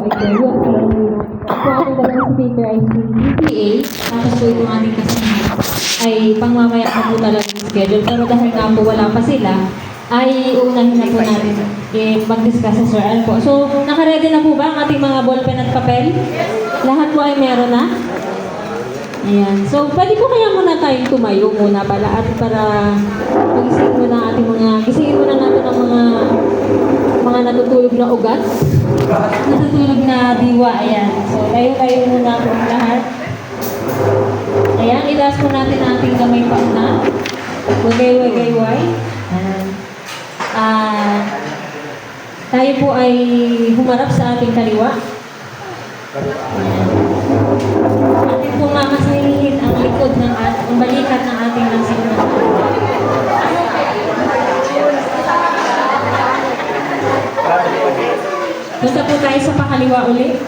interview at sila po ating dalawang speaker ay si DPA, tapos po itong ating kasama ay pangmamaya na po talaga yung schedule. Pero dahil nga po wala pa sila, ay unahin na po natin mag-discuss sa Sir Al po. So, nakaready na po ba ang ating mga ballpen at papel? Lahat po ay meron na? Ayan. So, pwede po kaya muna tayong tumayo muna pala at para magising muna ating gisingin muna natin ang mga natutulog na ugat. Natutulog na diwa. Ayan. So, tayo muna po ang lahat. Ayan. Itaas po natin ang ating gamay pauna. Wagay-wagay-way. Ayan. Tayo po ay humarap sa ating kaliwa. Ayan. Atin po mamasalihin ang likod ang balikat ng ating nasimulan. Punta po tayo sa pakaliwa ulit.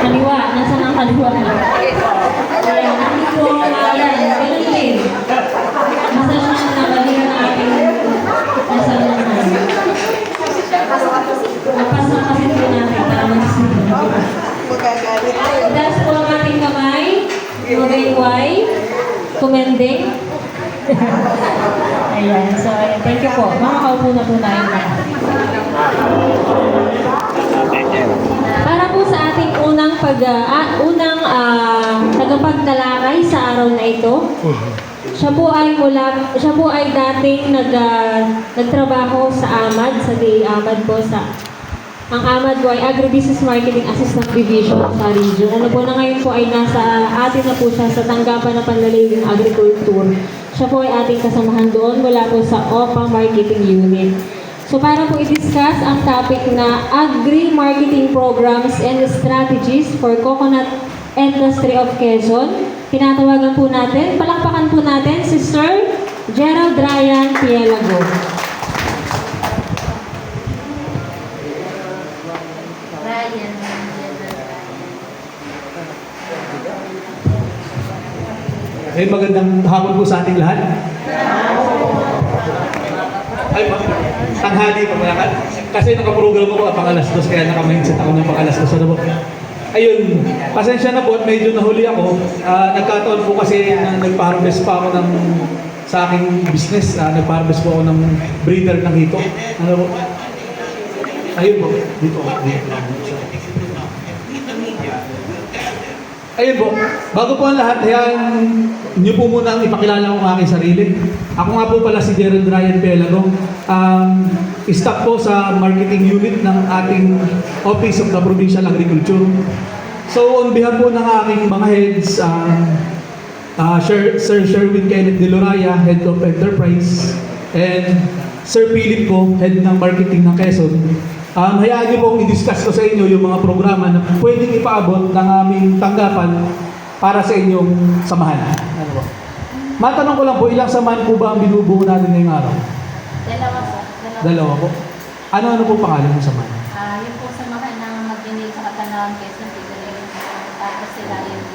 Kaliwa. Nasaan ang kaliwa? Ayan. Atin po, ayan. Ganun din. Masasya na balikat ng ating nasalunan. Napasakasin po natin para magsisimula. Itaas po ang ating kamay. Magayway. Kumending. Ayan. So, ayan. Thank you po. Makakaupo na po tayong lahat. Para po sa ating unang tagapagtalakay sa araw na ito, siya po ay dating nagtrabaho sa AMAD, sa DA AMAD po ang AMAD po ay Agribusiness Marketing Assistant Division sa region. Ano po na ngayon po ay nasa atin na po siya sa tanggapan ng Panlalawigang Agriculture. Siya po ay ating kasamahan doon mula po sa OPA Marketing Unit. So para po i-discuss ang topic na Agri-Marketing Programs and Strategies for Coconut Industry of Quezon, tinatawagan po natin, palakpakan po natin si Sir Gerald Ryan Pielago. Ay, magandang hapon po sa ating lahat. Ay, tanghali pa mga kasi nakaprogram ako pang alas 2, kaya naka-mindset ako ng pang alas 2. Ano po? Ayun, pasensya na po at medyo nahuli ako. Nagkataon po kasi na nagpa-harvest pa ako sa aking business. Nagpa-harvest po ako ng breeder ng hito. Ano po? Ayun po, dito. Ayun po, bago po ang lahat, niyo po muna ang ipakilala ko ang aking sarili. Ako nga po pala si Gerald Ryan Pielago. Staff po sa marketing unit ng ating Office of the Provincial Agriculture. So on behalf po ng aking mga heads, Sir Sherwin Kenneth De Loraya, Head of Enterprise, and Sir Philip ko, Head ng Marketing ng Quezon. Hayaan niyo pong i-discuss ko sa inyo yung mga programa na pwedeng ipaabot ng aming tanggapan para sa inyong samahan. Ano po? Matanong ko lang po, ilang samahan po ba ang binubuo natin ngayong araw? Dalawa po. Dalawa po. Ano po pangalan ng samahan? Yung po samahan ng mag-inil sa Katanawan, Quezon, Tigre, tapos sila yung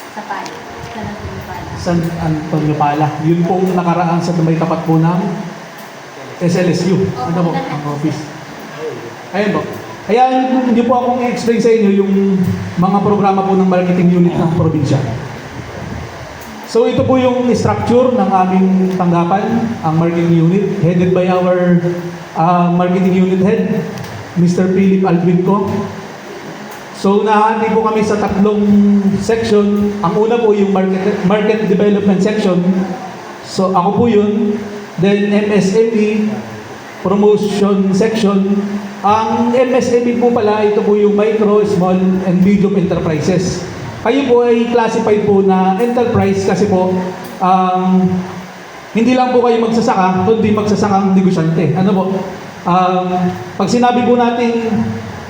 sa Pali, San Antonio Pala. San Antonio Pala. Yun po nakaraan sa may tapat po ng SLSU. Ano po? Ang office. Ayun po. Kaya hindi po akong i-explain sa inyo yung mga programa po ng marketing unit ng probinsya. So ito po yung structure ng aming tanggapan, ang marketing unit, headed by our marketing unit head, Mr. Philip Alvinco. So nahati po kami sa tatlong section. Ang una po yung market development section. So ako po yun. Then MSME, promotion section. Ang MSME po pala, ito po yung micro, small, and medium enterprises. Kayo po ay classified po na enterprise kasi po, hindi lang po kayo magsasaka, kundi magsasakang negosyante. Ano po? Pag sinabi po natin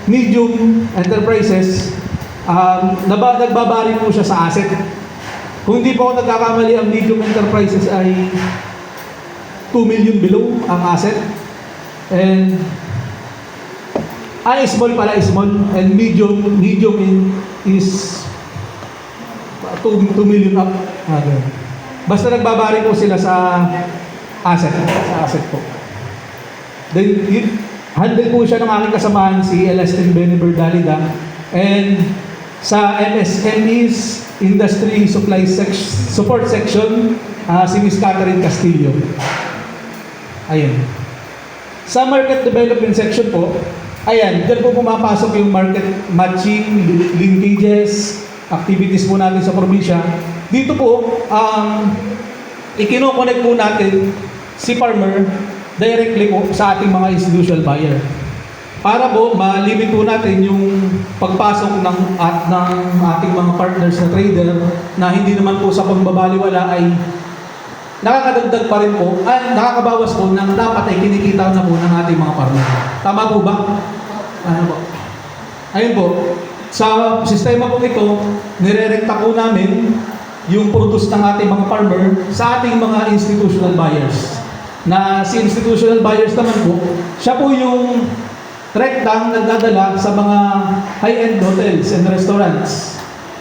medium enterprises, nagbabari po siya sa asset. Kung hindi po ako nagkakamali, ang medium enterprises ay 2 million below ang asset. And small pala, small, and medium is 2 million up. Basta nagbabari po sila sa asset po. Then, handle po siya ng aking kasamahan si Elestin Beniber Dalida. And sa MSME's Industry Support Section, si Ms. Catherine Castillo. Ayan. Sa Market Development Section po, ayan, dyan po pumapasok yung market matching, linkages, activities po natin sa probinsya. Dito po, ikino-connect po natin si farmer directly po sa ating mga institutional buyer. Para po ma-limit po natin yung pagpasok ng ating mga partners na trader na hindi naman po sa pagbabaliwala ay nakakadagdag pa rin po, nakakabawas po ng dapat ay kinikita na po ng ating mga partner. Tama po ba? Ano po? Ayun po, sa sistema po ito, nirerekta po namin yung produce ng ating mga farmer sa ating mga institutional buyers. Na si institutional buyers naman po, siya po yung rektang nagdadala sa mga high-end hotels and restaurants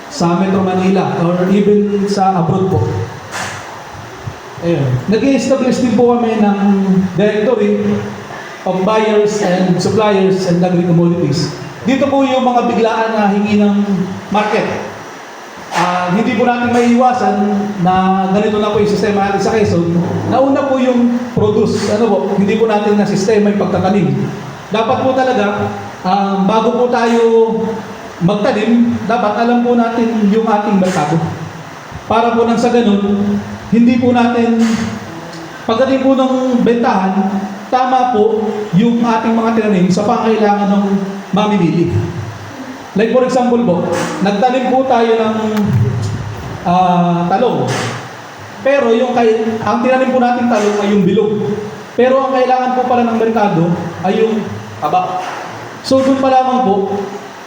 sa Metro Manila or even sa abroad po. Ayun. Nag-i-establish din po kami ng directory of buyers and suppliers and agri-commodities. Dito po yung mga biglaan na hingi ng market. Hindi po natin maiiwasan na ganito na po yung sistema natin sa Quezon. Nauna po yung produce. Hindi po natin na sistema yung pagtatanim. Dapat po talaga, bago po tayo magtanim, dapat alam po natin yung ating merkado. Para po nang sa ganun, hindi po natin, pagdating po ng bentahan, tama po yung ating mga tinanim sa pangailangan ng mamimili. Like for example po, nagtanim po tayo ng talong. Pero ang tinanim po natin talong ay yung bilog. Pero ang kailangan po pala ng merkado ay yung taba. So doon pa lamang po,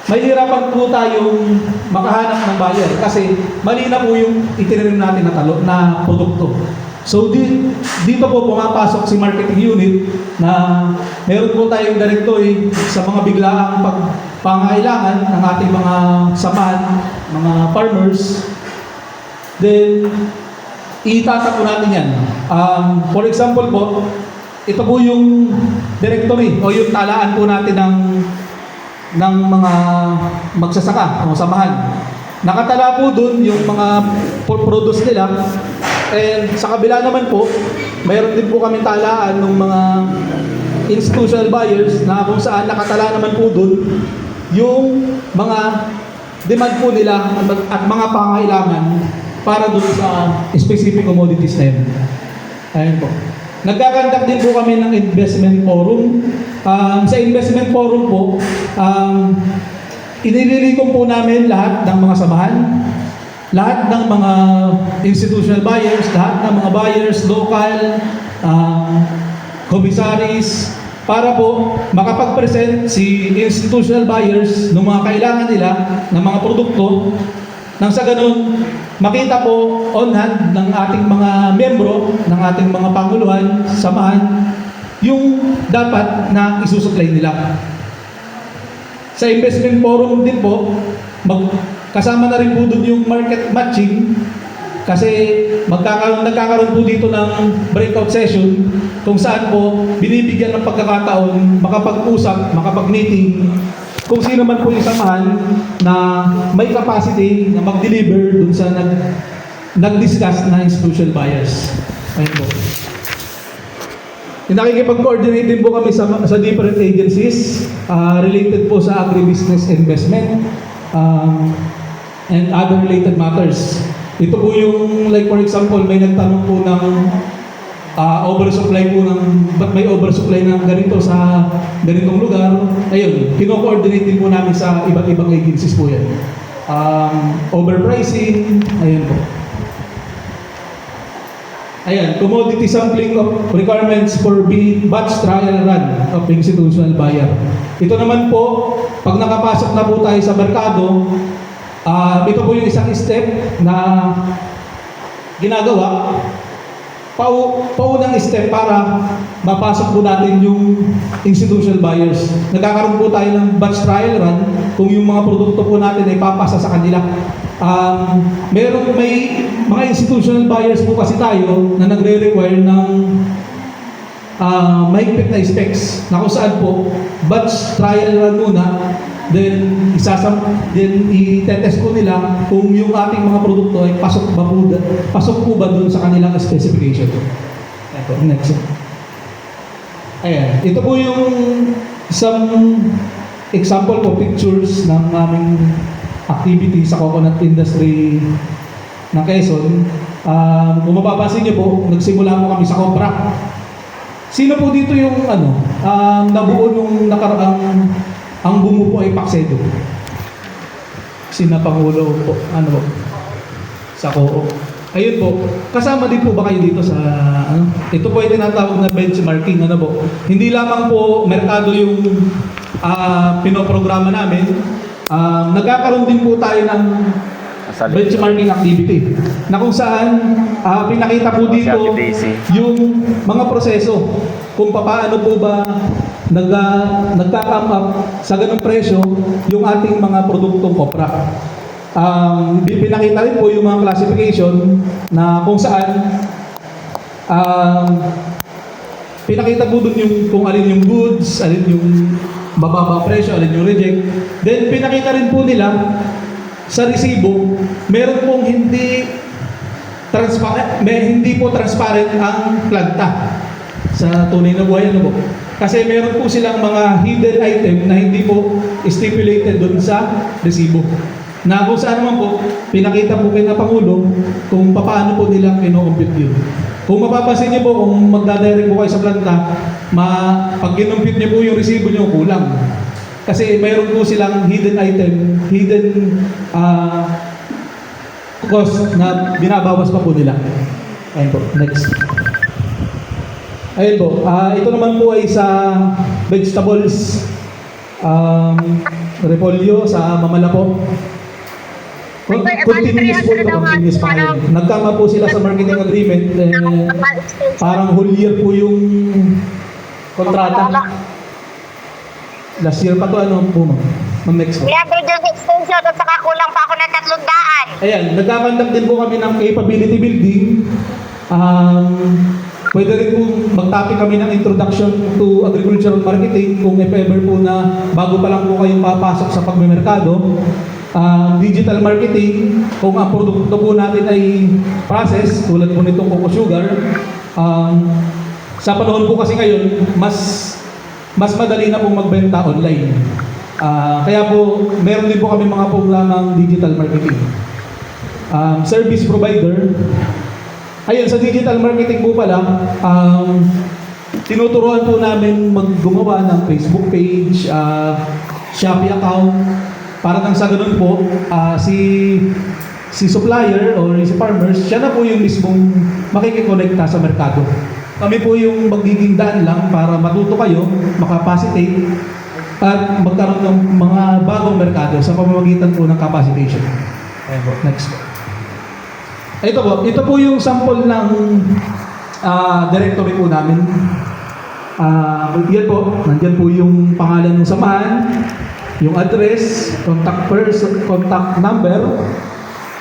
mahihirapan po tayong makahanap ng buyer kasi mali na po yung itinanim natin na produkto. So dito po pumapasok si marketing unit na meron po tayong directory sa mga biglaang pangailangan ng ating mga samahan, mga farmers. Then itata po natin yan. For example po, ito po yung directory o yung talaan po natin ng mga magsasaka o samahan. Nakatala po dun yung mga produce nila. And sa kabila naman po, mayroon din po kami talaan ng mga institutional buyers na kung saan nakatala naman po dun yung mga demand po nila at mga pangailangan para dun sa specific commodities na yun. Ayun po. Nagkakandak din po kami ng investment forum. Sa investment forum po, inililikom po namin lahat ng mga samahan, lahat ng mga institutional buyers, lahat ng mga buyers, local, commissaries, para po makapag-present si institutional buyers ng mga kailangan nila ng mga produkto. Nang sa ganun, makita po on hand ng ating mga membro, ng ating mga panguluhan, samahan, yung dapat na isusupply nila. Sa investment forum din po, kasama na rin po doon yung market matching kasi nagkakaroon po dito ng breakout session kung saan po binibigyan ng pagkakataon makapag-usap, makapag-meeting kung sino man po yung samahan na may capacity na mag-deliver dun sa nag-discuss na institutional buyers. Ayun po. Nakikipag-coordinate din po kami sa different agencies related po sa agribusiness investment and other related matters. Ito po yung, like for example, may nagtanong po ng oversupply po ba't may oversupply ng ganito sa ganitong lugar. Ayun, kino-coordinate din po namin sa iba't ibang agencies po yan. Overpricing, ayun po. Ayan, commodity sampling of requirements for batch trial run of institutional buyer. Ito naman po, pag nakapasok na po tayo sa merkado, ito po yung isang step na ginagawa. Paunang step para mapasok po natin yung institutional buyers. Nagkakaroon po tayo ng batch trial run kung yung mga produkto po natin ay papasa sa kanila. May mga institutional buyers po kasi tayo na nagre-require ng mahigpit na specs na kung saan po batch trial run muna, then i-test po nila kung yung ating mga produkto ay pasok po ba dun sa kanilang specification. Ito, next. Ayan, ito po yung isang example po, pictures ng aming activity sa coconut industry ng Quezon. Kung mapapansin niyo po, nagsimula po kami sa Cobra. Sino po dito yung nabuo nung nakaraang ang bumuo po ay Paksedo? Sina Pangulo po, sa COO. Ayun po, kasama din po ba kayo dito sa, ito po ay tinatawag na benchmarking, po. Hindi lamang po merkado yung pinoprograma namin, nagkakaroon din po tayo ng benchmarking activity na kung saan pinakita po dito yung mga proseso kung paano po ba nagka-come up sa ganung presyo yung ating mga produktong kopra. Pinakita rin po yung mga classification na kung saan pinakita po dun yung kung alin yung goods, alin yung bababa presyo, alin yung reject. Then pinakita rin po nila sa resibo, meron pong hindi po transparent ang planta sa tunay na buhay, po. Kasi meron po silang mga hidden item na hindi po stipulated doon sa resibo. Na kung saan naman po, pinakita po kay na Pangulo kung paano po nilang ino-compute yun. Kung mapapansin niyo po, kung magdadirect po kayo sa planta, pag kinumpute niyo po yung resibo niyo, kulang. Kasi mayroon po silang hidden item, hidden cost na binabawas pa po nila. Ayun po, next. Ayun po, ito naman po ay sa vegetables, repolyo sa Mamala po. Continuous po ito, continuous pa rin. Nagkama po sila sa marketing agreement, parang whole year po yung kontrata. Last year pa to, po, ma'am, next po. Libre yung extension at saka kulang pa ako ng 300. Ayan, nagkakandak din po kami ng capability building. Pwede rin po mag-topic kami ng introduction to agricultural marketing kung if ever po na bago pa lang po kayong papasok sa pagmemerkado. Digital marketing, kung ang produkto po natin ay process, tulad po nitong cocoa sugar. Sa panahon po kasi ngayon, mas madali na pong magbenta online. Kaya po, meron din po kami mga programang digital marketing. Service provider. Ayun, sa digital marketing po pala, tinuturuan po namin gumawa ng Facebook page, Shopee account, para nang sa ganun po, si supplier or si farmers, siya na po yung mismong makikikonekta sa merkado. Kami po yung magiging daan lang para matuto kayo, makapacitate, at magkaroon ng mga bagong merkado sa pamamagitan po ng capacitation. Ayan po, next po. Ito po yung sample ng directory po namin. Yan po, nandyan po yung pangalan ng samahan, yung address, contact person, contact number,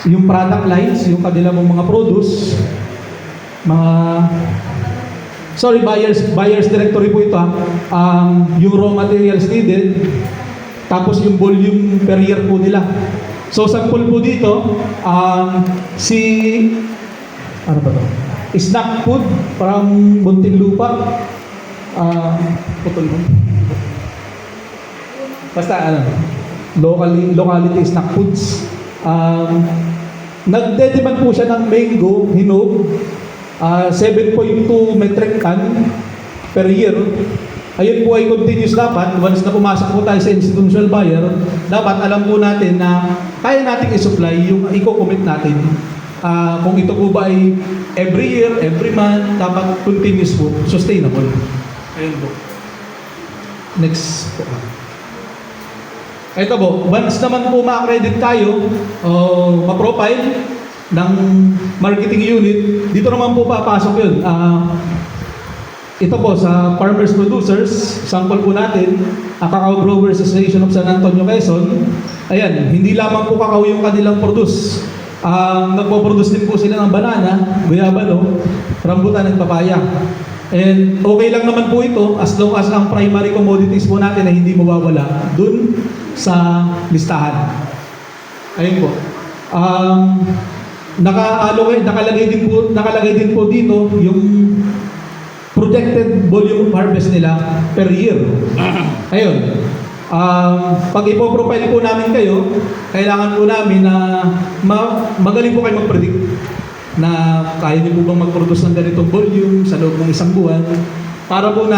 yung product lines, yung kanila mga produce, buyers directory po ito, yung raw materials needed, tapos yung volume per year po nila. So sample po dito, ano ba to? Snack food from Muntinlupa. Putol mo. Basta locality snack foods. Nagde-demand po siya ng mango, hinog, 7.2 metric ton per year. Ayun po ay continuous dapat. Once na pumasok po tayo sa institutional buyer, dapat alam po natin na kaya nating i-supply yung i-commit natin. Kung ito po ba ay every year, every month, dapat continuous po, sustainable. Ayun po. Next po. Ito po, once naman po ma-accredit tayo o ma-profile ng marketing unit, dito naman po papasok yun. Ito po sa Farmers Producers, sample po natin, ang Cacao Growers Association of San Antonio, Quezon. Ayan, hindi lamang po cacao yung kanilang produce. Nagpo-produce din po sila ng banana, guyabano, rambutan at papaya. And okay lang naman po ito as long as ang primary commodities po natin ay hindi mawawala dun sa listahan. Ayun po. Nakalagay din po dito yung projected volume of harvest nila per year. Ayun. Pag ipoprofile po namin kayo, kailangan po namin na magaling po kayo mag-predict na kaya niyo po bang mag-produce ng ganitong volume sa loob ng isang buwan para po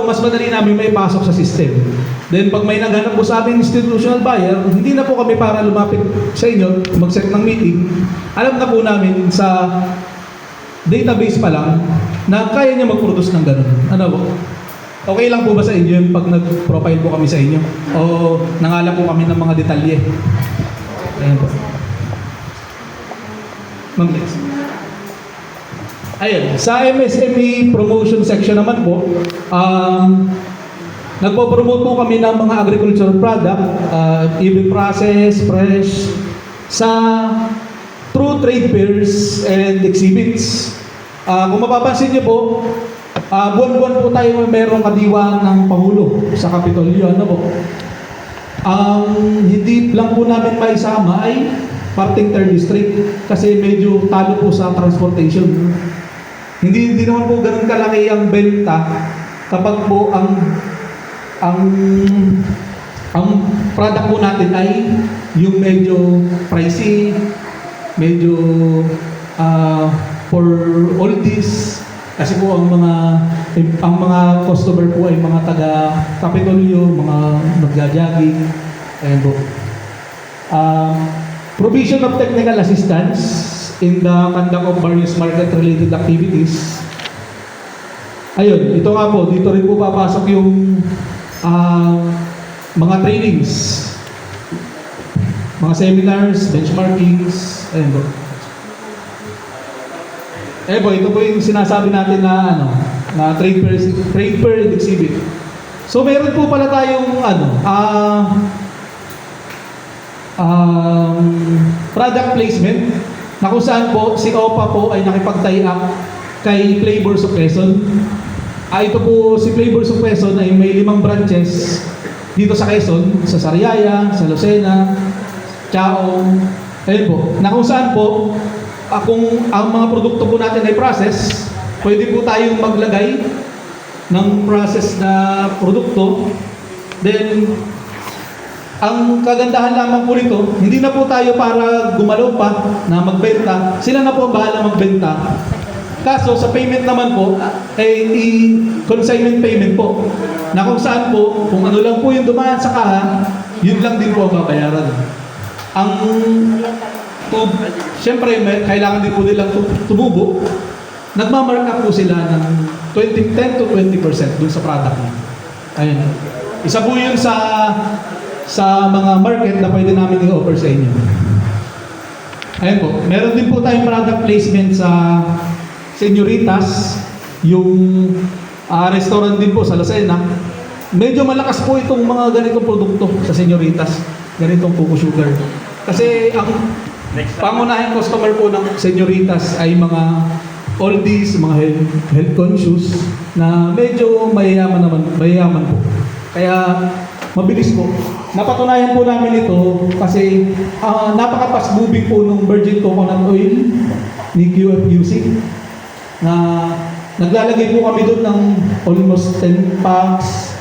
mas madali namin may pasok sa system. Then pag may naghanap po sa ating institutional buyer, hindi na po kami para lumapit sa inyo, mag-set ng meeting. Alam na po namin sa database pa lang na kaya niya mag-produce ng ganun. Ano po? Okay lang po ba sa inyo yung pag nag-profile po kami sa inyo? O nangala po kami ng mga detalye? Ayan po. Ma'am, next. Ayun, sa MSME promotion section naman po, nagpo-promote po kami ng mga agricultural product, even process, fresh, sa through trade fairs and exhibits. Kung mapapansin niyo po, buwan-buwan po tayo mayroong kadiwang ng Pangulo sa Kapitolyo. Ano po? Hindi lang po namin maisama ay parting 3rd district kasi medyo talo po sa transportation. Hindi naman po ganun kalaki ang benta kapag po ang product po natin ay yung medyo pricey, medyo for oldies kasi po ang mga customer po ay mga taga Kapitolyo, mga nagja-jogging, ayan po. Provision of technical assistance in the conduct of various market-related activities. Ayun, ito nga po, dito rin po papasok yung mga trainings, mga seminars, benchmarkings, ayun po. Ayun po, ito po yung sinasabi natin na na trade fair and exhibit. So meron po pala tayong product placement na kung saan po si OPA po ay nakipag-tie up kay Flavors of Quezon. Ito po si Flavors of Quezon ay may 5 branches dito sa Quezon, sa Sariaya, sa Lucena, Chaong, ayun po, na kung saan po kung ang mga produkto po natin ay process, pwede po tayong maglagay ng process na produkto. Then ang kagandahan lamang po nito, hindi na po tayo para gumalaw pa na magbenta. Sila na po ang bahala magbenta. Kaso sa payment naman po, ay consignment payment po. Na kung saan po, kung ano lang po yung dumaan sa kaha, yun lang din po ang babayaran. Siyempre, kailangan din po nilang tumubo. Nagmamark up po sila ng 10 to 20% dun sa product niya. Ayun. Isa po yun sa mga market na pwede namin i-offer sa inyo. Ayun po. Meron din po tayong product placement sa Señoritas, yung restaurant din po sa Lucena. Medyo malakas po itong mga ganitong produkto sa Señoritas, ganitong Coco Sugar. Kasi ang pangunahing customer po ng Señoritas ay mga oldies, mga health conscious na medyo mayayaman po. Kaya mabilis po. Napatunayan po namin ito kasi napaka-fast moving po ng virgin coconut oil ni QFUC na naglalagay po kami doon ng almost 10 packs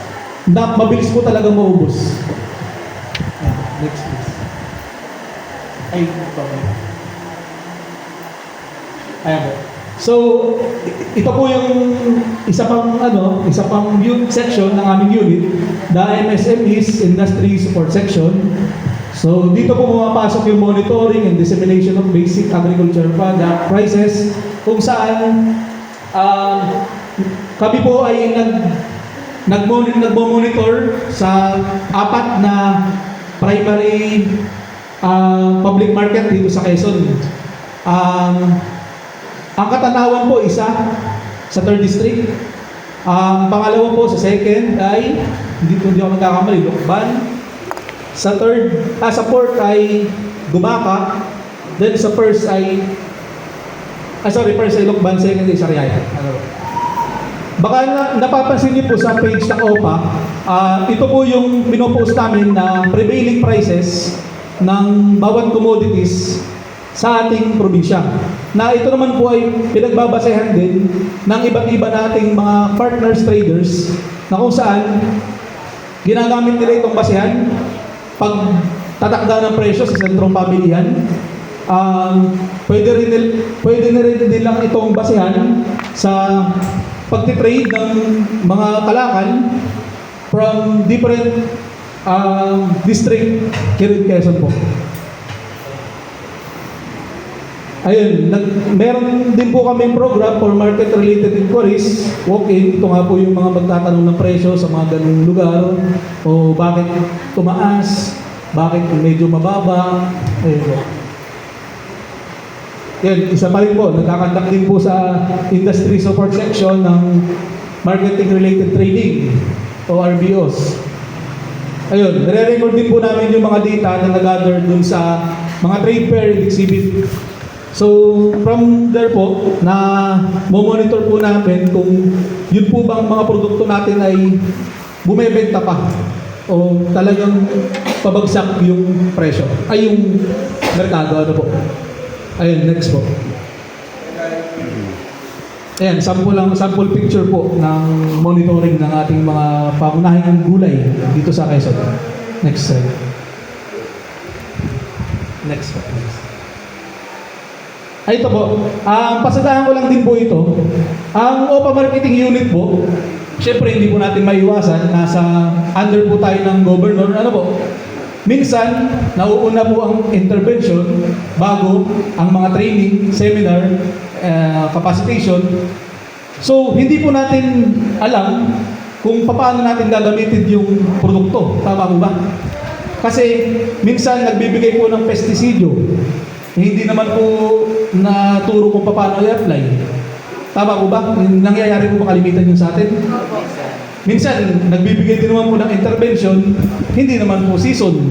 na mabilis po talaga maubos. Next please. Ay, okay. Ayan po. So, ito po yung isa pang section ng aming unit, the MSMEs Industry Support Section. So, dito po pumapasok yung monitoring and dissemination of basic agriculture product prices, kung saan kami po ay nagmo-monitor sa 4 na primary public market dito sa Quezon. Ang Katanawan po isa sa 3rd district. Ang pangalawa po sa 2nd ay hindi ako nagkakamali, Lokban. Sa 4th ay Gumaca. Then sa 1st ay first ay Lokban, 2nd ay Sariaya. baka napapansin niyo po sa page ng OPA, ito po yung pinopost namin na prevailing prices ng bawat commodities sa ating probinsya. Na ito naman po ay pinagbabasehan din ng iba't iba nating mga partners traders na kung saan ginagamit nila itong basehan pag tatakda ng presyo sa sentrong pamilihan. Pwede na rin nilang itong basehan sa pagtitrade ng mga kalakal from different district here in Quezon po. Ayun, meron din po kami program for market-related inquiries, walk-in. Ito nga po yung mga magtatanong ng presyo sa mga ganung lugar, o bakit tumaas, bakit medyo mababa. Ayun po. Yan, isa pa rin po, nagkakandak din po sa industry support section ng marketing-related trading o RBOs. Ayun, nire-record din po namin yung mga data na nag-gather dun sa mga trade fair and exhibit. So, from there po, na monitor po namin kung yun po bang mga produkto natin ay bumebenta pa o talagang pabagsak yung presyo, ay yung merkado, ano po. Ayun, next po. Ayan, sample picture po ng monitoring ng ating mga pangunahing gulay dito sa Quezon. Next slide. Next po. Ay, ito po. Pasadahan ko lang din po ito. Ang OPA Marketing Unit po, syempre hindi po natin maiwasan. Nasa under po tayo ng governor. Ano po? Minsan, nauuna po ang intervention bago ang mga training, seminar, capacitation. So, hindi po natin alam kung paano natin gagamitin yung produkto. Tama po ba? Kasi minsan nagbibigay po ng pestisidyo. Hindi naman po naturo kung paano i-apply. Tama po ba? Nangyayari po ba kalimitan yun sa atin? Minsan, nagbibigay din naman po ng intervention, hindi naman po season.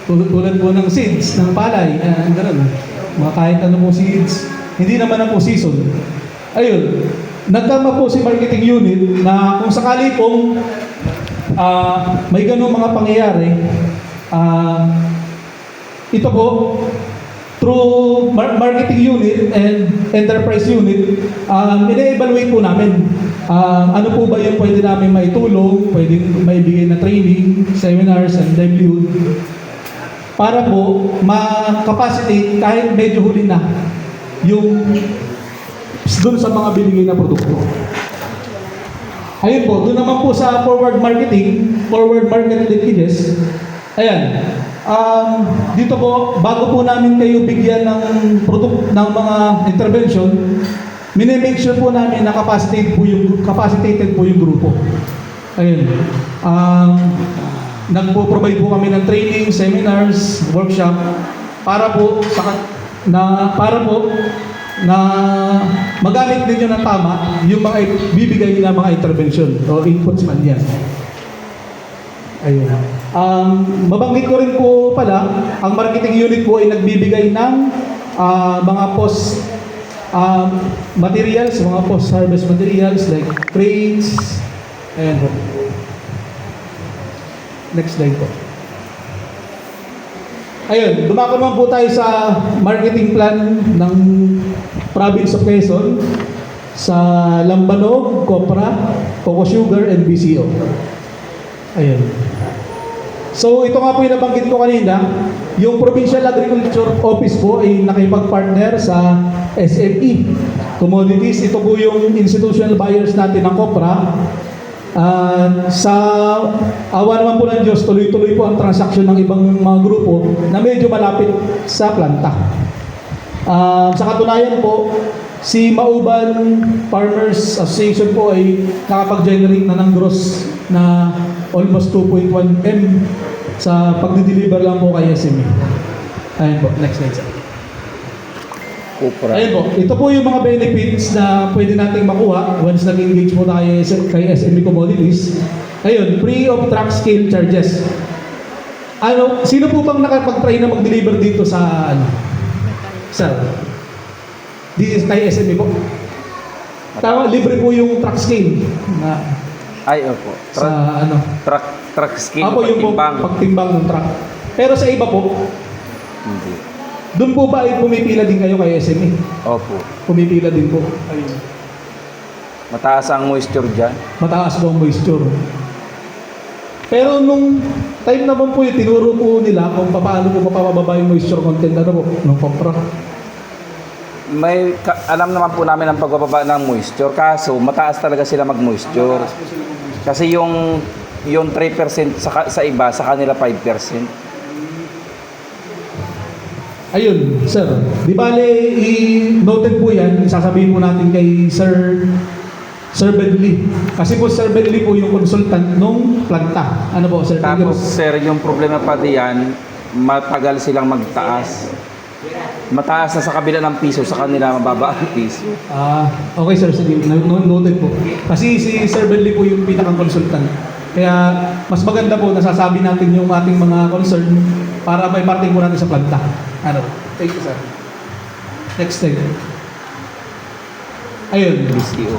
Tulad po ng seeds, ng palay, gano'n. Mga kahit ano po seeds, hindi naman na po season. Ayun, nagtama po si marketing unit na kung sakali pong may gano'ng mga pangyayari, ito po, through marketing unit and enterprise unit, ine-evaluate po namin ano po ba yung pwede namin maitulong, pwede maibigay na training, seminars, and livelihood para po ma-capacitate kahit medyo huli na yung doon sa mga binigay na produkto. Ayun po, doon naman po sa forward market linkages, ayan, dito po, bago po namin kayo bigyan ng ng mga intervention, mini-make sure po namin na capacitated po yung grupo. Ayun. Nagpo-provide po kami ng training, seminars, workshop para po na magamit ninyo ng tama yung mga bibigay na mga intervention o inputs man yan. Ayun. Mabanggit ko rin po pala, ang marketing unit po ay nagbibigay ng mga materials, mga post-harvest materials like crates. Ayan po. Next slide po. Ayun, dumako naman po tayo sa marketing plan ng Province of Quezon sa Lambanog, Copra, Coco Sugar, and BCO. Ayun. So, ito nga po yung nabanggit ko kanina, yung Provincial Agriculture Office po ay nakipag-partner sa SME Commodities. Ito po yung institutional buyers natin ng Copra. Sa awa naman po ng Diyos, tuloy-tuloy po ang transaksyon ng ibang mga grupo na medyo malapit sa planta. Sa katunayan po, si Mauban Farmers Association po ay nakapag-generate na ng gross na almost 2.1 M sa pagdi-deliver lang po kay SME. Ayun po, next slide sir. Ayun po, ito po yung mga benefits na pwede nating makuha once nag-engage po tayo kay SME Commodities. Ayun, free of truck scale charges. Sino po bang nakapag-try na mag-deliver dito sa sir? This is kay SME po. Tama, libre po yung truck scale na Ay, opo. sa ano. Truck scale, Ako yung po, pagtimbang. pagtimbang ng truck. Pero sa iba po, Hindi. doon po ba ay pumipila din kayo kay SME? Opo. Pumipila din po. Ayun. Mataas ang moisture dyan. Mataas po ang moisture. Pero nung time naman po yung tinuro po nila kung paano po mapapababa yung moisture content ano po, nung pampra. Alam naman po namin ang pagbababa ng moisture, kaso mataas talaga sila mag-moisture. Kasi yung 3% sa iba, sa kanila 5%. Ayun, sir. Di bale, i-noted po yan. Isasabihin po natin kay Sir Bentley. Kasi po Sir Bentley po yung consultant nung planta. Ano po, Sir? Tapos sir, yung problema pa diyan, matagal silang magtaas. Mataas na sa kabila ng piso, sa kanila mababa ang piso. Okay sir, sige. Noted po. Kasi si Sir Bentley po yung pinakang consultant. Kaya mas maganda po nasasabi natin yung ating mga concern para may parting po natin sa planta. Ano? Thank you sir. Next slide. Ayun. BCO.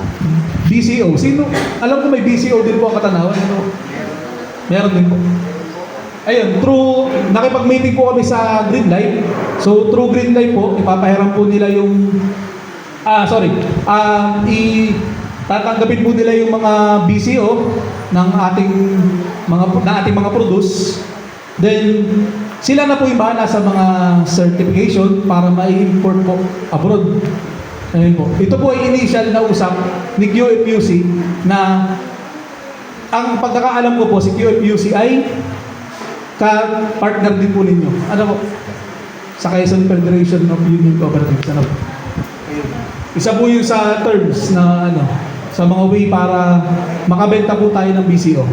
BCO. Sino? Alam ko may BCO din po ang Katanawan. Ano? Meron din po. Ayun, nakipag-meeting po kami sa Green Life. So, through Green Life po, ipapahiram po nila yung, tatanggapin po nila yung mga BCO ng ating mga produce. Then, sila na po yung bahala sa mga certification para ma-import po abroad. Ayun po. Ito po ay initial na usap ni QFUC na ang pagkakaalam ko po si QFUC ay ka-partner din po ninyo. Ano po? Sa Quezon Federation of Union Cooperatives. Ano po? Ayun. Isa po yung sa terms na sa mga way para makabenta po tayo ng BCO.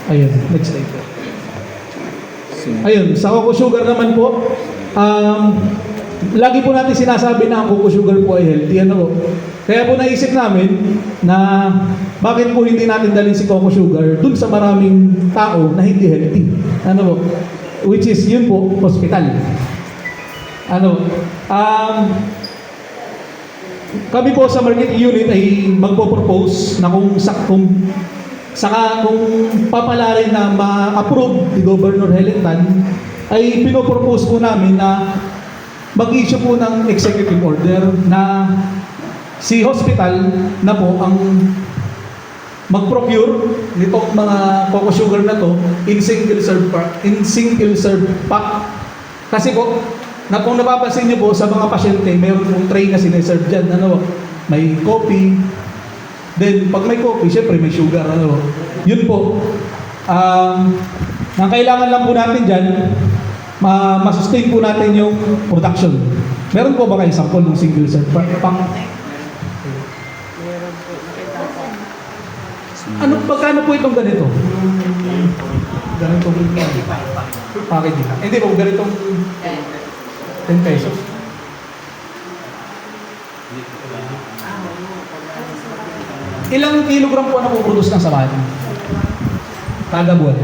Ayun. Next slide po. Ayun. Sa Coco Sugar naman po, lagi po natin sinasabi na ang Coco Sugar po ay healthy. Ano po? Kaya po naisip namin na bakit po hindi natin dalhin si Coco Sugar dun sa maraming tao na hindi healthy. Ano po? Which is yun po, hospital. Ano? Kami po sa marketing unit ay magpo-propose na kung papalarin na ma-approve ni Governor Helen Tan, ay pinopropose po namin na mag-issue po ng executive order na si hospital na po ang mag-procure nitong mga Coco Sugar na to in single serve pack. Kasi po, kung napapansin niyo po sa mga pasyente, mayroon pong tray na sineserve dyan. May coffee. Then, pag may coffee, syempre may sugar. Yun po. Ang kailangan lang po natin dyan, masustain po natin yung production. Meron po ba kayo sample ng single serve pack? Pagkano po itong ganito? Ganitong package nila. Hindi po, ganitong 10 pesos. Ilang kilogram po ang napuproduce ng samahan? Kada buwan?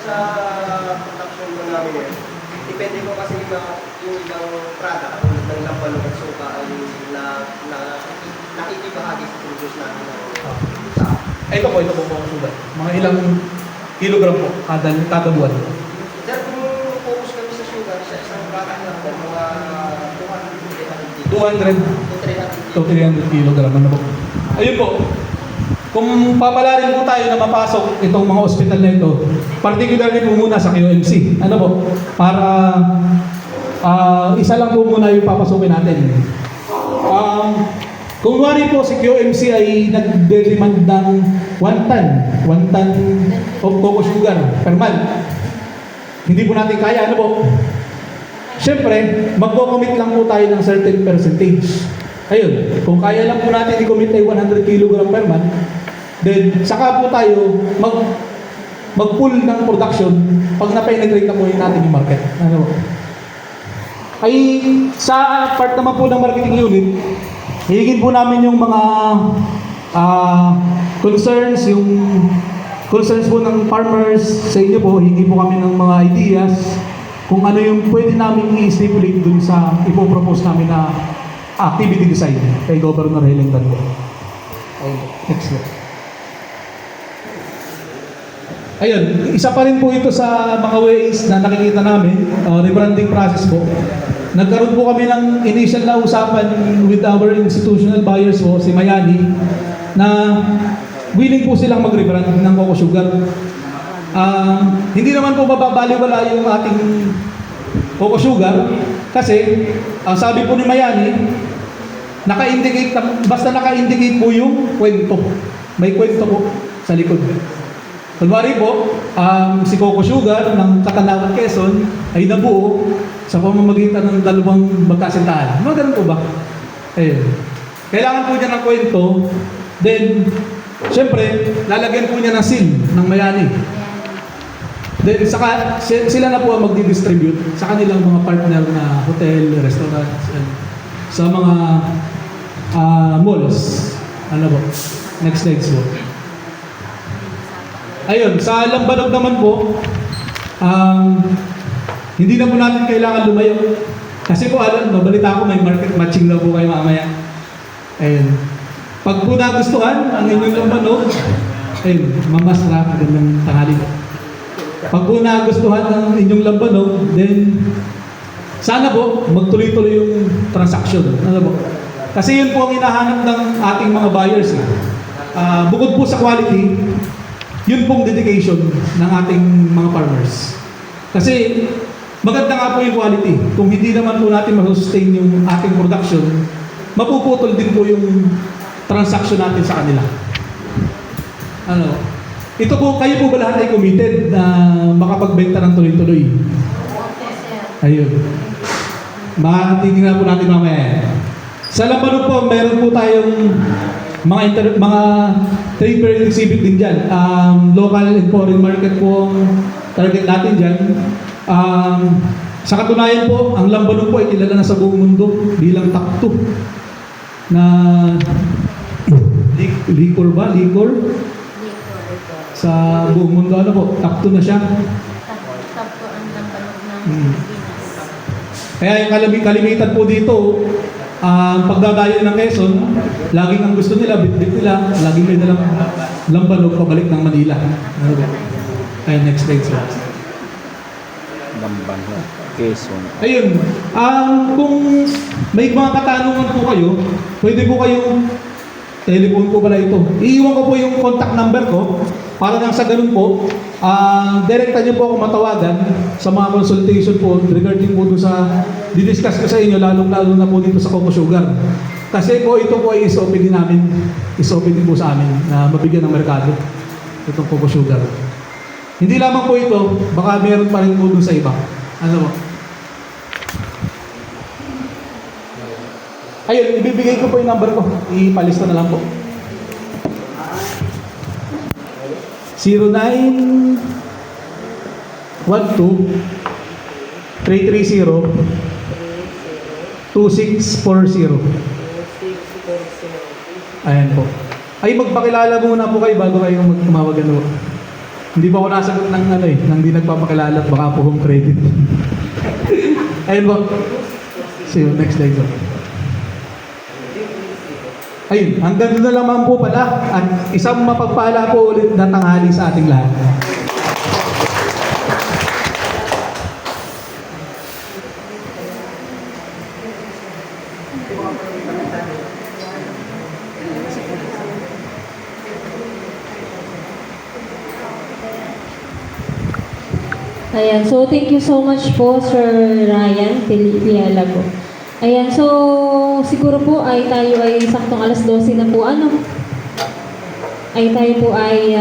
Sa production ko namin depende ko kasi yung ibang product, tulad ng lampalo at suka ay nakikibahagi sa produce namin. Ito po ang sugat. Mga ilang kilogram po kada buwan? Sir, kung focus kami sa sugar, sa isang product lang po, mga 200 to 300 kilogram. Ano po? Ayun po. Kung papalarin po tayo na mapasok itong mga ospital na ito, particularly po muna sa QMC. Ano po? Para isa lang po muna yung papasukin natin. Kung wari po si QMC ay nag-demand ng 1 ton of Coco Sugar per month. Hindi po natin kaya, ano po? Siyempre, magko-commit lang po tayo ng certain percentage. Ayun, kung kaya lang po natin i-commit ay 100 kg per month, then saka po tayo mag-pull ng production pag na-penetrate na po yung natin yung market. Ano po? Ay, sa part naman po ng marketing unit, hihigin po namin yung mga concerns po ng farmers sa inyo po. Hihigin po kami ng mga ideas kung ano yung pwede namin i-stipulate dun sa ipopropose namin na activity design kay Governor Helen Tango. Next slide. Ayun, isa pa rin po ito sa mga ways na nakikita namin, rebranding process po. Nagkaroon po kami ng initial na usapan with our institutional buyers po, si Mayani, na willing po silang mag-rebrand ng Coco Sugar. Hindi naman po mababaliwala yung ating Coco Sugar kasi ang sabi po ni Mayani, naka-indicate, basta naka-indicate po yung kwento. May kwento po sa likod. Kunwari po, si Coco Sugar ng Katanawan, Quezon ay nabuo sa pamamagitan ng dalawang magkasintahan. Mga ganun po ba? Ayun. Kailangan po niya ng kwento, then, syempre, lalagyan po niya ng seal ng Mayani. Then, saka, sila na po ang magdi-distribute sa kanilang mga partner na hotel, restaurants, and sa mga malls. Ano po? Next slide po. Ayun, sa Lambanog naman po, hindi na po natin kailangan lumayo. Kasi po, mabalita ko, may market matching na po kayo mamaya. Ayun. Pag po nagustuhan ang inyong Lambanog, ayun, mamasra, magandang tanghali po. Pag po nagustuhan ang inyong Lambanog, then, sana po, magtuloy-tuloy yung transaction. Ano po? Kasi yun po ang hinahanap ng ating mga buyers. Bukod po sa quality, yun pong dedication ng ating mga farmers. Kasi maganda nga po yung quality. Kung hindi naman po natin ma-sustain yung ating production, mapuputol din po yung transaction natin sa kanila. Ano? Ito po, kayo po ba lahat ay committed na makapagbenta ng tuloy-tuloy? Ayun. Titingnan po natin mamaya. Sa Lambanog po, meron po tayong mga trade fair exhibit din dyan. Local and foreign market po ang target natin dyan. Sa katunayan po, ang Lambanog po ay kilala na sa buong mundo bilang top 2 na liquor ba? Liquor? Sa buong mundo, ano po? Top 2 na siya. Top po ang Lambanog ng Pilipinas. Kaya yung kalimitan po dito, pagdadayo ng Quezon, laging ang gusto nila, bit-bit nila, laging may dalang Lambanog pabalik ng Manila. Ano ba? Ayun, next slide sir. Lambanog, Quezon. Ayun, kung may mga katanungan po kayo, pwede po kayong telephone ko pala ito. Iiwan ko po yung contact number ko para nang sa ganun po, direkta niyo po ako matawagan sa mga consultation po regarding po sa didiscuss ko sa inyo, lalong-lalo na po dito sa Coco Sugar. Kasi po ito po ay SOP din namin, SOP din po sa amin na mabigyan ng merkado itong Coco Sugar. Hindi lamang po ito, baka meron pa rin po dun sa iba. Ano po? Ayun, ibibigay ko po yung number ko. Ipalista na lang po. 0912-330-2640. Ayan po. Ay, magpakilala muna po kayo bago kayo tumawag ano. Hindi pa ako nasagot ng nang hindi nagpapakilala at baka po home credit. Ayun po. See you next day. Ayun, hanggang doon na lamang po pala at isang mapagpala po ulit na tanghali sa ating lahat. Ayan, so thank you so much po Sir Ryan Pialago. Ayan, so siguro po ay tayo ay saktong alas 12 na po tayo po ay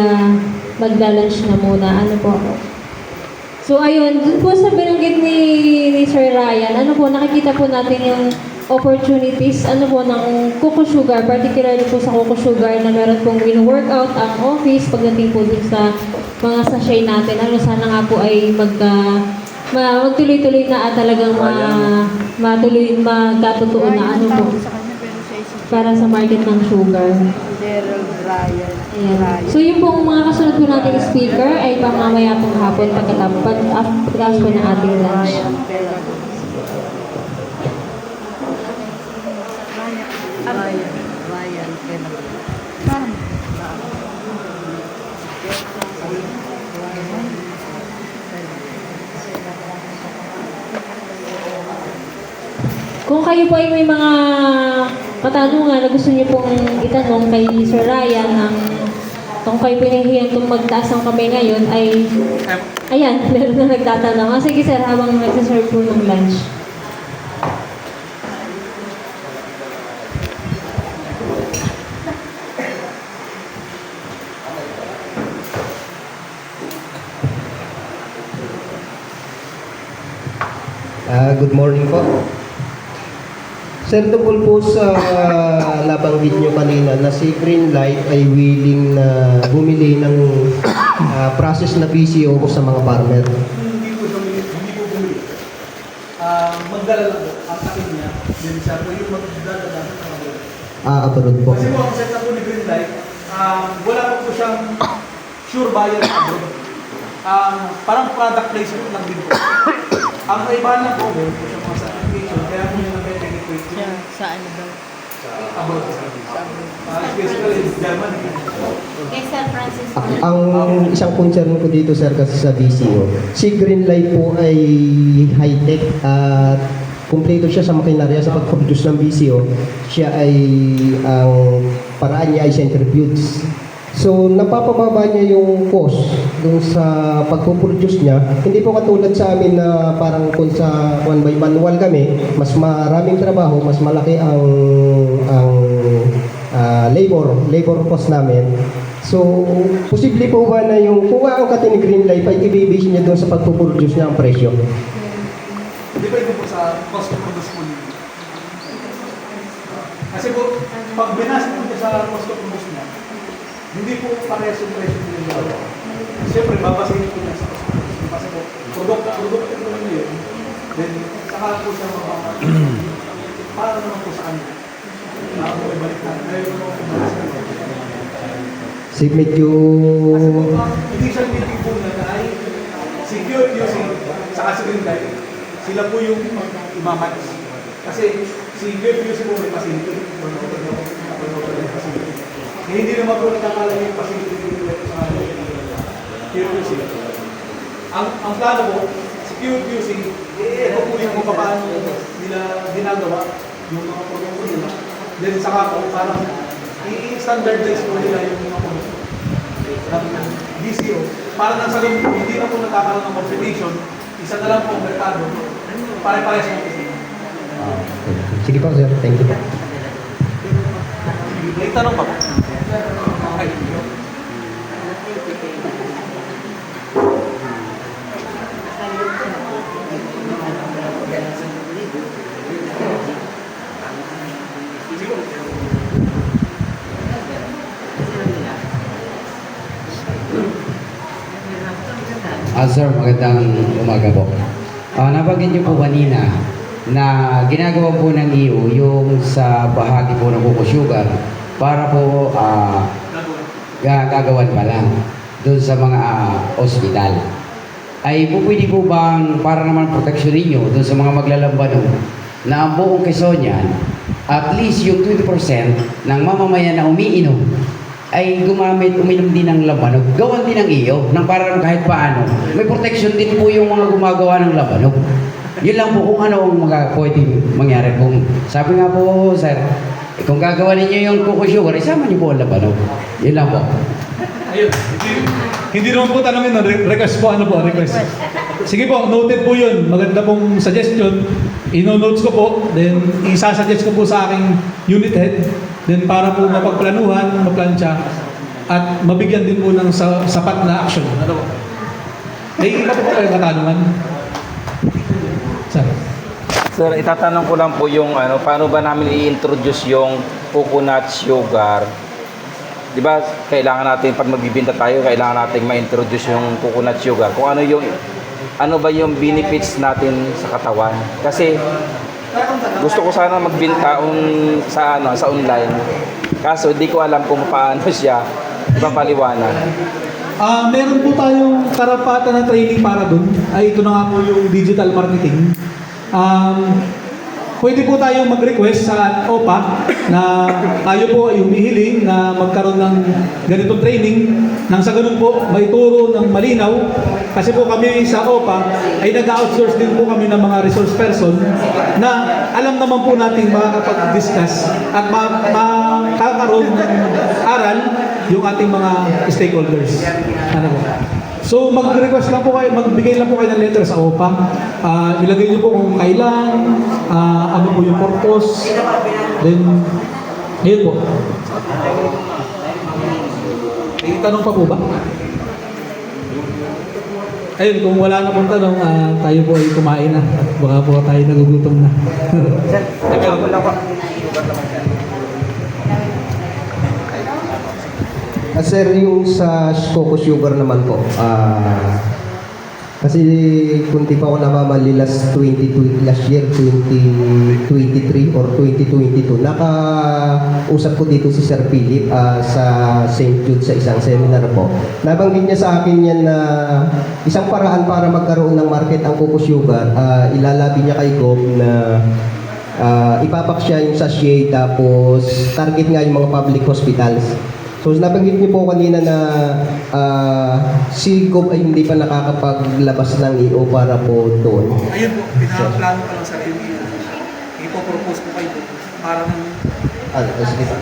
magla-lunch na muna. Ano po ako? So ayun, dun po sa binanggit ni Sir Ryan, ano po, nakikita po natin yung opportunities, ano po, ng Coco Sugar, particularly po sa Coco Sugar na meron pong wino-workout ang office pagdating po dun sa mga sachet natin. Ano, sana nga po ay magtuloy-tuloy na at talagang magkatotoo na ano po para sa market ng sugar. Ayan. So yung pong mga kasunod po nating speaker ay pamamaya pong hapon pagkatapos po ng ating lunch. Kung kayo po ay may mga katanungan na gusto niyo pong itanong kay Sir Ryan, kung kayo pinahihiyan itong magtaas ng kamay ngayon, ay ayan, meron na nagtatanong. Sige sir, habang nagsaserve po ng lunch. Good morning po. Sir, tungkol po sa nabanggit nyo kanina na si Greenlight ay willing na bumili ng process na PCO sa mga farmer. Hindi po bumili. Magdala lang po. Ang akin niya, then siya po yung magdala lang sa mga Abroad po. Kasi po, ang set na po ni Greenlight, wala po siyang sure buyer abroad. Parang product placement lang din po. Ang kaibahan lang po, meron po siya mga certification, kaya po yung nag-penetrate siya. Saan ba? Abroad. Especially in Germany. Kay Sir Francis. Ang isang concern ko dito sir kasi sa BCO, si Greenlight po ay high-tech at kumpleto siya sa makinarya sa pag-produce ng BCO. Siya ay ang paraan niya ay centrifuge. So, napapababa niya yung cost dun sa pagpuproduce niya. Hindi po katulad sa amin na parang kung sa one by manual kami, mas maraming trabaho, mas malaki ang labor cost namin. So, posible po ba na yung kung ang kati ni Greenlight ay i-base niya dun sa pagpuproduce niya ang presyo? Depende po sa cost of produce po niya. Kasi po, pag binasa po niya sa cost of produce niya, hindi po parehas yung presyo nila yung dalawa. Siyempre, babasahin po niya sa cost of produce niya. Kasi po, produkto po niya yun, then saka po siya para naman po sa kanya. Balik na. Ngayon po, Si medyo... kasi po, hindi siya nitipo na ay secure using saka si Greenlight. Sila po yung imamatch. Kasi si Greenlight using po may facility. Hindi naman po nakakala yung facility dito sa QQC. Ang plano po, sa QQC, ito po yung kung paano nila ginagawa yung mga produkto nila. Then saka po, parang i-standardize po nila yung mga produkto ng BCO. Para nang sa hindi na po nagkakaroon ng competition, isa na lang po ang merkado, pare-pares mo kasi. Sige po sir, thank you po. May tanong pa po? Okay. Sir, magandang umaga po. Nabanggit niyo po kanina na ginagawa po ng iyo yung sa bahagi po ng Buko Sugar para po gagawan pa lang doon sa mga ospital. Ay po pwede po bang para naman proteksyon ninyo doon sa mga maglalambanon na ang buong Quezon yan, at least yung 20% ng mamamayan na umiinom ay uminom din ng labanog, gawan din ng iyo, nang para kahit paano, may protection din po yung mga gumagawa ng labanog. Yun lang po kung ano ang pwedeng mangyari. Kung sabi nga po, sir, kung gagawa ninyo yung Buko Sugar, isama niyo po ang labanog. Yun lang po. Ayun, hindi naman po tanongin, no? Request po, request. Sige po, noted po yun. Maganda pong suggestion. Ino-notes ko po, then isa-suggest ko po sa aking unit head, then para po mapagplanuhan, maplansya, at mabigyan din po ng sapat na action. Ano po? May iba po kayong katanungan? Sir, itatanong ko lang po yung paano ba namin i-introduce yung coconut sugar? Di ba, kailangan natin, pag magbibinta tayo, kailangan natin ma-introduce yung coconut sugar. Kung ano ba yung benefits natin sa katawan. Kasi, gusto ko sana magbinta sa online. Kaso, di ko alam kung paano siya ipapaliwanag. Meron po tayong karapatan na training para dun. Ito na nga po yung digital marketing. pwede po tayong mag-request sa OPA na tayo po ay humihiling na magkaroon ng ganitong training nang sa ganun po maituro ng malinaw kasi po kami sa OPA ay nag-outsource din po kami ng mga resource person na alam naman po natin makakapag-discuss at makakaroon ng aral yung ating mga stakeholders. Ano po? So mag-request lang po kayo, magbigay lang po kayo ng letter sa OPA. Ilagay niyo po kung kailan, ano po yung purpose. Then, yun po. May tanong pa po ba? Ayun, kung wala na pong tanong, tayo po ay kumain na. At baka po tayo nagugutom na. Sir, yung sa Coco Sugar naman po, kasi kung di pa ako namamali last year, 2023 or 2022, nakausap ko dito si Sir Philip sa St. Jude sa isang seminar po. Nabanggit niya sa akin yan na isang paraan para magkaroon ng market ang Coco Sugar, ilalabi niya kay Gob na ipapak siya yung sachet tapos target nga yung mga public hospitals. So nabanggit niyo po kanina na si Gob ay hindi pa nakakapaglabas ng EO para po doon. Ayun po, pinaplano pa lang sa review. Ipopropose ko kayo para ng... Sige po.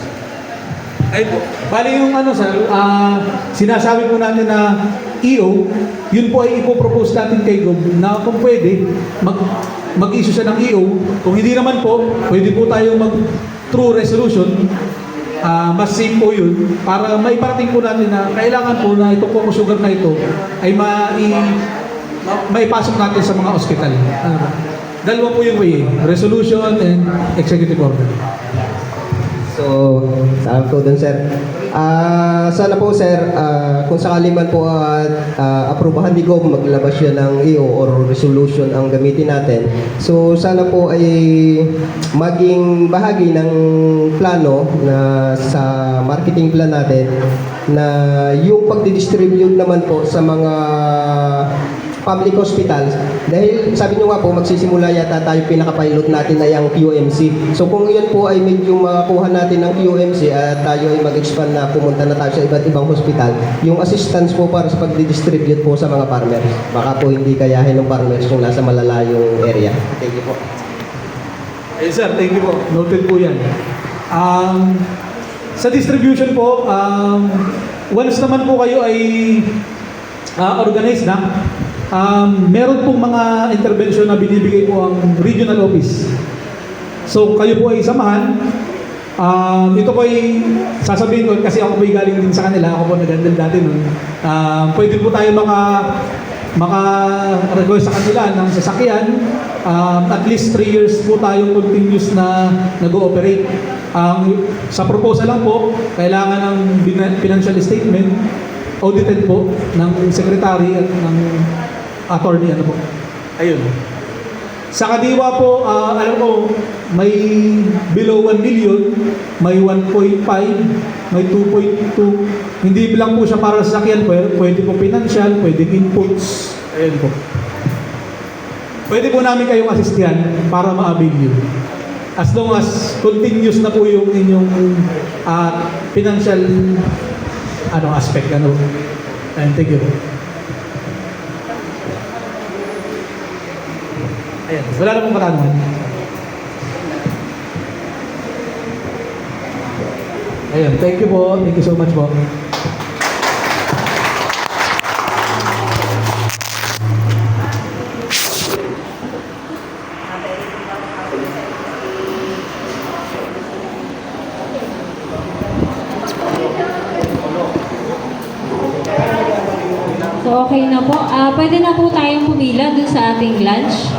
Ayun po. Bali yung ano sir, sinasabi po natin na EO, yun po ay ipopropose natin kay Gob na kung pwede, mag-issue siya ng EO. Kung hindi naman po, pwede po tayo mag-true resolution. Mas safe po yun para maiparating po natin na kailangan po na itong Coco Sugar na ito ay maipasok natin sa mga ospital. Dalawa po yung way, resolution and executive order. So, saan po dun, sir? Sana po, sir, kung sakali man po aprubahan ni Gob, maglabas siya ng EO or resolution ang gamitin natin. So, sana po ay maging bahagi ng plano na sa marketing plan natin na yung pagdidistribute naman po sa mga public hospitals dahil sabi nyo nga po magsisimula yata tayo pinaka-pilot natin na yung QMC. So kung yun po ay medyo makakuha natin ng QMC at tayo ay mag-expand na pumunta na tayo sa iba't ibang hospital, yung assistance po para sa pagdidistribute po sa mga farmers. Baka po hindi kayahin ng farmers kung nasa malalayong area. Thank you po. Yes sir, thank you po. Noted po yan. Sa distribution po, once naman po kayo ay organized na, meron pong mga intervention na binibigay po ang regional office. So kayo po ay samahan. Ito po ay sasabihin ko kasi ako po ay galing din sa kanila. Ako po nag-handle dati nun. Pwede po tayo maka-request sa kanila ng sasakyan. At least 3 years po tayong continuous na nag-ooperate. Sa proposal lang po, kailangan ng financial statement audited po ng secretary at ng attorney. Ano po? Ayun. Sa Kadiwa po, alam ko, may below 1 million, may 1.5, may 2.2. Hindi lang po siya para sa sakyan, pwede po financial, pwede inputs. Ayun po. Pwede po namin kayong asistihan para ma-avail yun. As long as continuous na po yung inyong financial aspect. And thank you. Ayan, wala na pong katanungan. Ayan, thank you po. Thank you so much po. So okay na po. Pwede na po tayong pumila dun sa ating lunch.